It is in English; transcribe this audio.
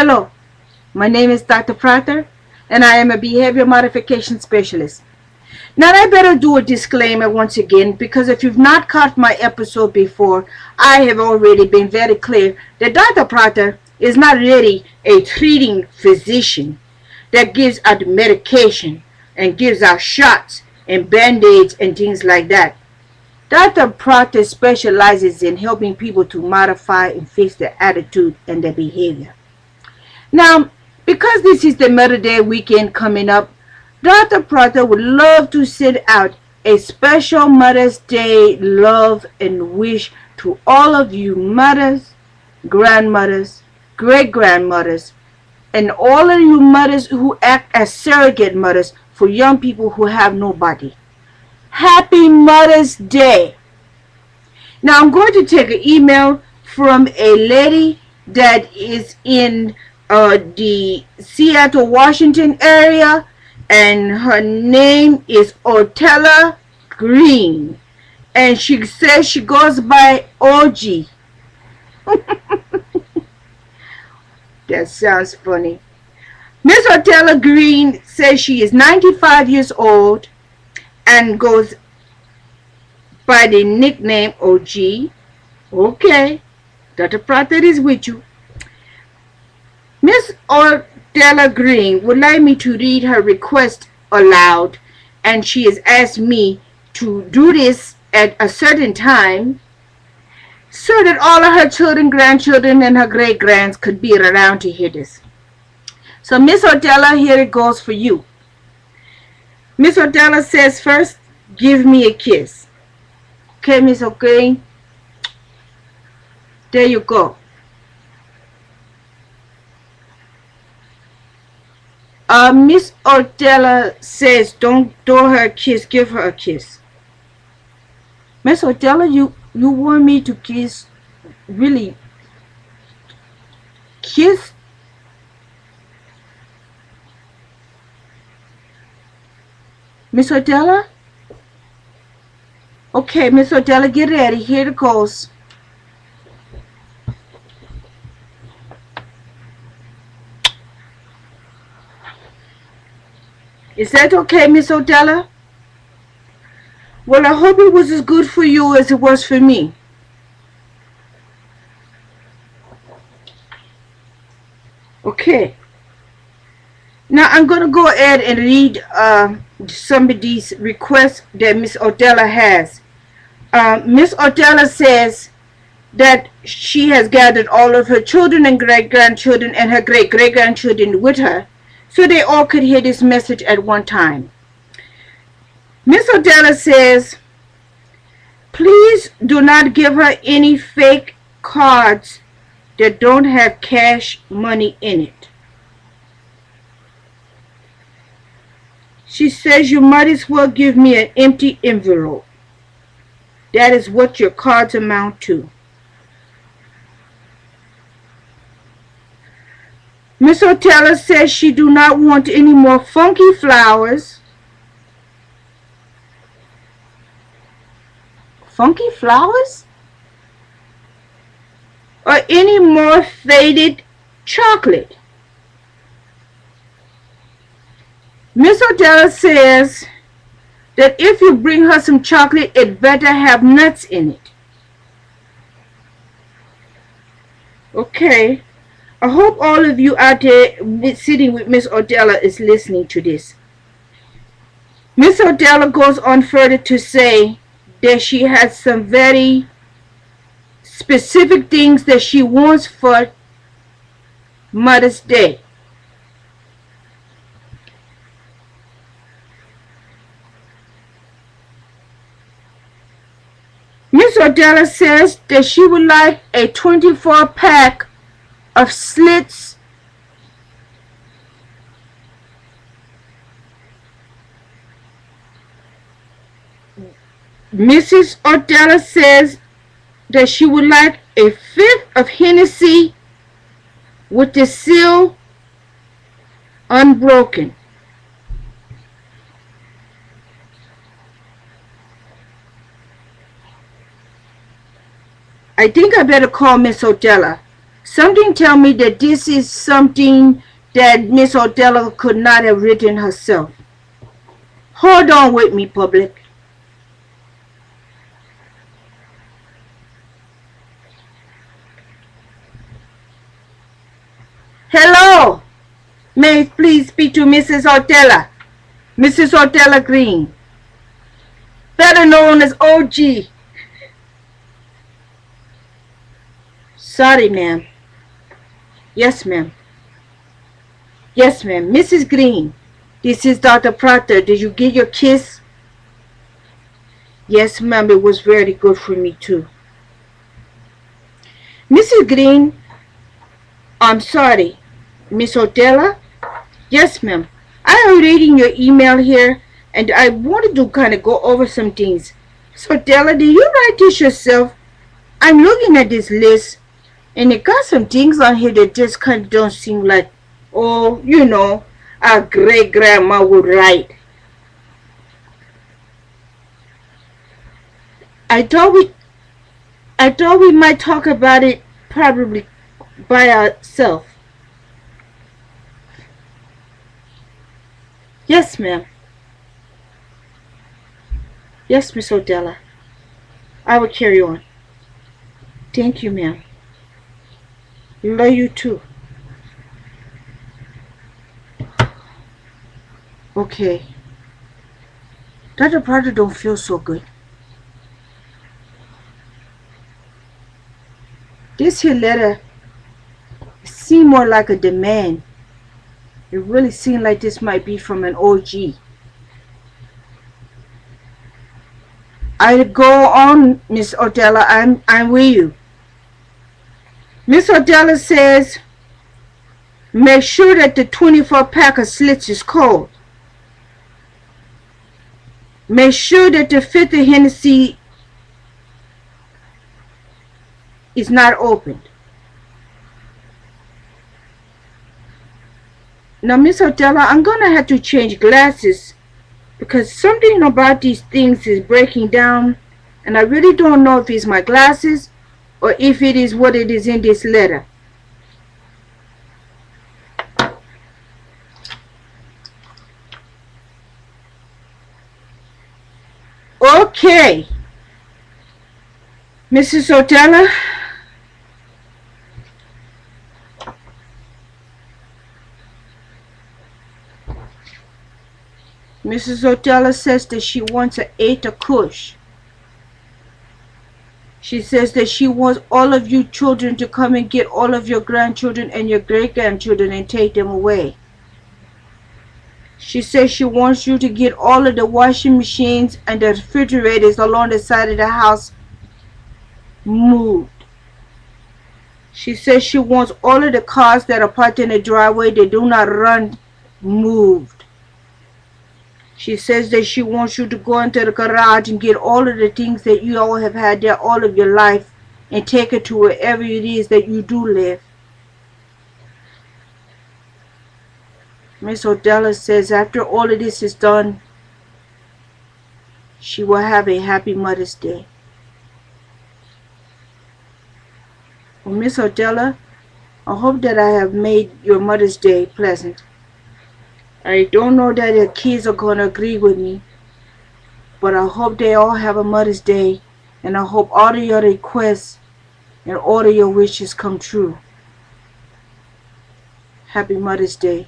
Hello, my name is Dr. Proctor, and I am a behavior modification specialist. Now, I better do a disclaimer once again because if you've not caught my episode before, I have already been very clear that Dr. Proctor is not really a treating physician that gives out medication and gives out shots and band-aids and things like that. Dr. Proctor specializes in helping people to modify and fix their attitude and their behavior. Now, because this is the Mother's Day weekend coming up, Dr. Proctor would love to send out a special Mother's Day love and wish to all of you mothers, grandmothers, great-grandmothers, and all of you mothers who act as surrogate mothers for young people who have nobody. Happy Mother's Day! Now, I'm going to take an email from a lady that is in the Seattle, Washington area, and her name is Ortella Green, and she says she goes by OG. That sounds funny. Miss Ortella Green says she is 95 years old and goes by the nickname OG. Okay, Dr. Proctor is with you. Miss Ortella Green would like me to read her request aloud, and she has asked me to do this at a certain time so that all of her children, grandchildren, and her great-grands could be around to hear this. So, Miss Ortella, here it goes for you. Miss Ortella says, first, give me a kiss. Okay, Miss Green? There you go. Miss Ortella says, don't throw her a kiss, give her a kiss. Miss Ortella, you want me to kiss, really kiss? Miss Ortella? Okay, Miss Ortella, get ready. Here it goes. Is that okay, Miss Ortella? Well, I hope it was as good for you as it was for me. Okay. Now, I'm going to go ahead and read some of these requests that Miss Ortella has. Miss Ortella says that she has gathered all of her children and great-grandchildren and her great-great-grandchildren with her, so they all could hear this message at one time. Miss Ortella says, please do not give her any fake cards that don't have cash money in it. She says you might as well give me an empty envelope. That is what your cards amount to. Miss Ortella says she do not want any more funky flowers. Funky flowers? Or any more faded chocolate. Miss Ortella says that if you bring her some chocolate, it better have nuts in it. Okay. I hope all of you out there sitting with Miss Ortella is listening to this. Miss Ortella goes on further to say that she has some very specific things that she wants for Mother's Day. Miss Ortella says that she would like a 24-pack of Slits Mrs. Ortella says that she would like a fifth of Hennessy with the seal unbroken. I think I better call Miss Ortella Something tell me that this is something that Miss Odella could not have written herself. Hold on with me, public. Hello. May I please speak to Mrs. Odella? Mrs. Odella Green, better known as OG. Sorry, ma'am. Yes, ma'am. Yes, ma'am. Mrs. Green, this is Dr. Proctor. Did you get your kiss? Yes, ma'am. It was very good for me, too. Mrs. Green, I'm sorry. Miss Odella? Yes, ma'am. I am reading your email here, and I wanted to kind of go over some things. Miss Odella, did you write this yourself? I'm looking at this list, and it got some things on here that just kind of don't seem like, oh, you know, a great-grandma would write. I thought we might talk about it probably by ourselves. Yes, ma'am. Yes, Miss Odella. I will carry on. Thank you, ma'am. Love you too. Okay. Dr. Proctor don't feel so good. This here letter seemed more like a demand. It really seemed like this might be from an OG. I go on, Miss Odella. I'm with you. Miss Odella says, make sure that the 24-pack of Slits is cold. Make sure that the 50 Hennessy is not opened. Now, Miss Odella, I'm going to have to change glasses because something about these things is breaking down, and I really don't know if it's my glasses or if it is what it is in this letter. Okay. Mrs. Odella, Mrs. Odella says that she wants an 8 of Kush. She says that she wants all of you children to come and get all of your grandchildren and your great-grandchildren and take them away. She says she wants you to get all of the washing machines and the refrigerators along the side of the house moved. She says she wants all of the cars that are parked in the driveway that do not run moved. She says that she wants you to go into the garage and get all of the things that you all have had there all of your life and take it to wherever it is that you do live. Miss Odella says after all of this is done, she will have a happy Mother's Day. Well, Miss Odella, I hope that I have made your Mother's Day pleasant. I don't know that the kids are going to agree with me, but I hope they all have a Mother's Day, and I hope all of your requests and all of your wishes come true. Happy Mother's Day.